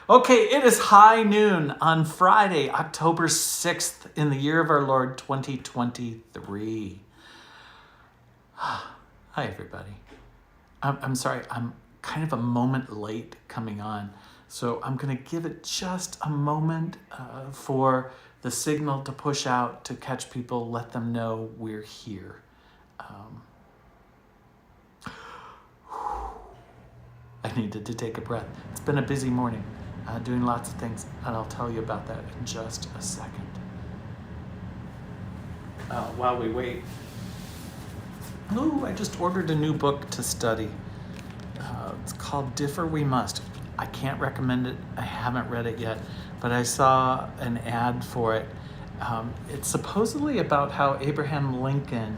Okay, it is high noon on Friday, October 6th, in the year of our Lord 2023. Hi, everybody. I'm sorry, I'm kind of a moment late coming on, so I'm going to give it just a moment for the signal to push out to catch people, let them know we're here. I needed to take a breath. It's been a busy morning, doing lots of things, and I'll tell you about that in just a second. While we wait, I just ordered a new book to study. It's called Differ We Must. I can't recommend it. I haven't read it yet, but I saw an ad for it. It's supposedly about how Abraham Lincoln,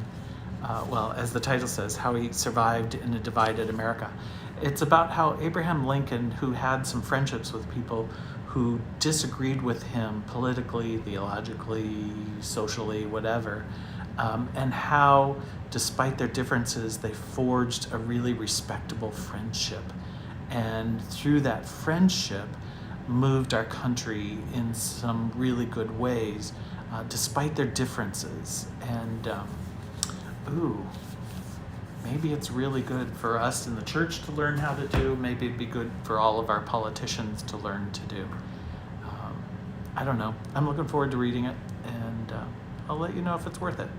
as the title says, how he survived in a divided America. It's about how Abraham Lincoln, who had some friendships with people who disagreed with him politically, theologically, socially, whatever, and how, despite their differences, they forged a really respectable friendship. And through that friendship, moved our country in some really good ways, despite their differences. And, maybe it's really good for us in the church to learn how to do. Maybe it'd be good for all of our politicians to learn to do. I don't know. I'm looking forward to reading it, and I'll let you know if it's worth it.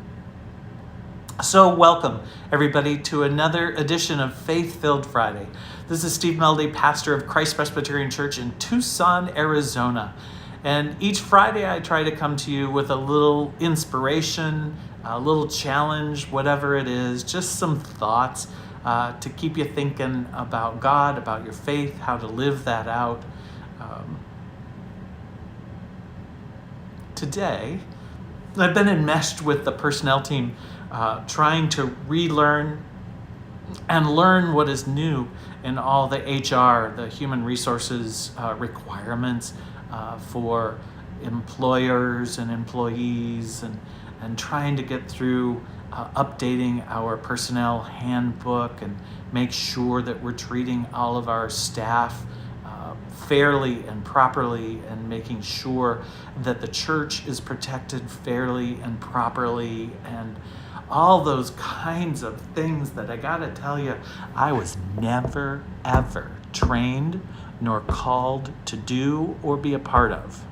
So welcome, everybody, to another edition of Faith-Filled Friday. This is Steve Melody, pastor of Christ Presbyterian Church in Tucson, Arizona. And each Friday I try to come to you with a little inspiration, a little challenge, whatever it is, just some thoughts to keep you thinking about God, about your faith, how to live that out. Today, I've been enmeshed with the personnel team trying to relearn and learn what is new in all the HR, the human resources requirements for employers and employees, and trying to get through updating our personnel handbook and make sure that we're treating all of our staff fairly and properly, and making sure that the church is protected fairly and properly, and all those kinds of things that I gotta tell you, I was never, ever trained nor called to do or be a part of.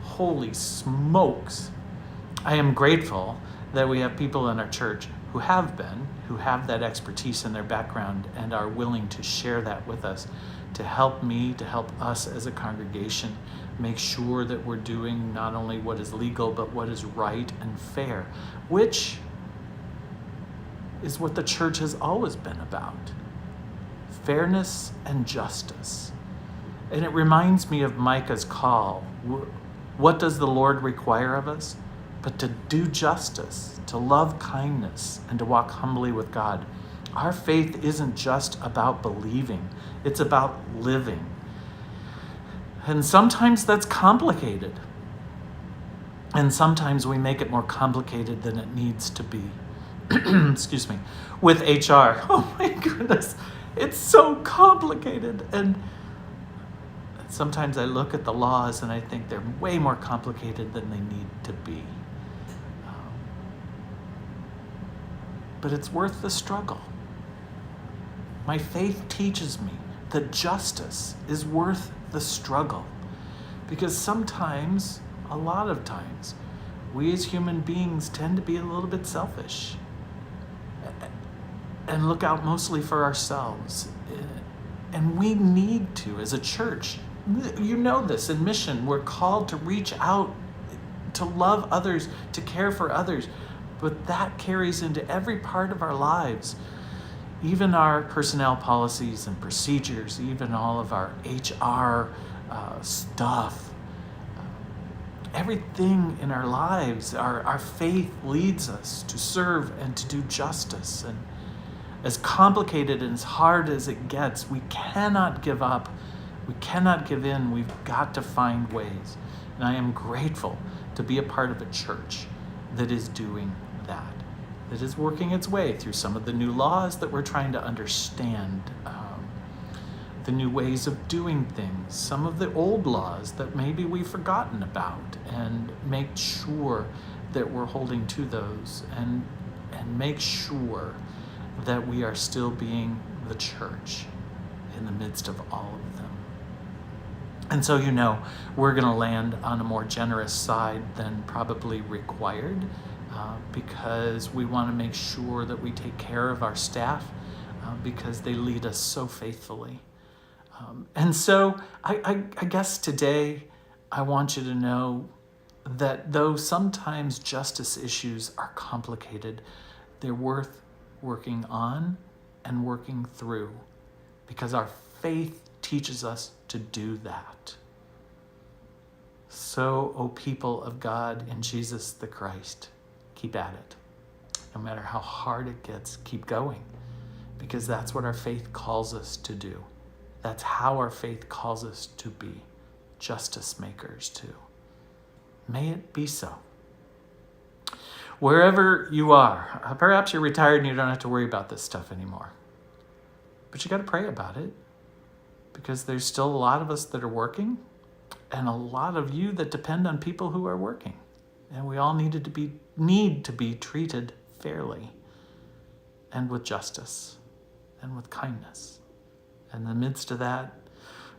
Holy smokes. I am grateful that we have people in our church who have that expertise in their background and are willing to share that with us, to help me, to help us as a congregation make sure that we're doing not only what is legal, but what is right and fair, which is what the church has always been about. Fairness and justice. And it reminds me of Micah's call. What does the Lord require of us? But to do justice, to love kindness, and to walk humbly with God. Our faith isn't just about believing, it's about living. And sometimes that's complicated. And sometimes we make it more complicated than it needs to be. Excuse me. With HR, oh my goodness, it's so complicated. And sometimes I look at the laws and I think they're way more complicated than they need to be. But it's worth the struggle. My faith teaches me that justice is worth the struggle. Because sometimes, a lot of times, we as human beings tend to be a little bit selfish and look out mostly for ourselves. And we need to, as a church, you know this, in mission, we're called to reach out, to love others, to care for others. But that carries into every part of our lives, even our personnel policies and procedures, even all of our HR stuff. Everything in our lives, our faith leads us to serve and to do justice. And as complicated and as hard as it gets, we cannot give up. We cannot give in. We've got to find ways. And I am grateful to be a part of a church that is doing that is working its way through some of the new laws that we're trying to understand. the new ways of doing things, some of the old laws that maybe we've forgotten about, and make sure that we're holding to those, and make sure that we are still being the church in the midst of all of them. And so, we're going to land on a more generous side than probably required, because we want to make sure that we take care of our staff, because they lead us so faithfully. And so I guess today I want you to know that though sometimes justice issues are complicated, they're worth working on and working through, because our faith teaches us to do that. So, O people of God in Jesus the Christ, keep at it. No matter how hard it gets, keep going, because that's what our faith calls us to do. That's how our faith calls us to be justice makers too. May it be so. Wherever you are, perhaps you're retired and you don't have to worry about this stuff anymore. But you got to pray about it, because there's still a lot of us that are working, and a lot of you that depend on people who are working. And we all need to be treated fairly, and with justice, and with kindness. In the midst of that,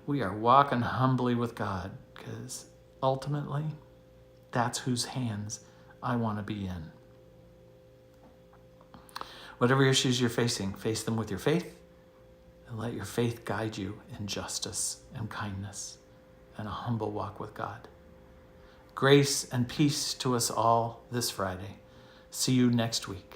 we are walking humbly with God, because ultimately, that's whose hands I want to be in. Whatever issues you're facing, face them with your faith, and let your faith guide you in justice and kindness and a humble walk with God. Grace and peace to us all this Friday. See you next week.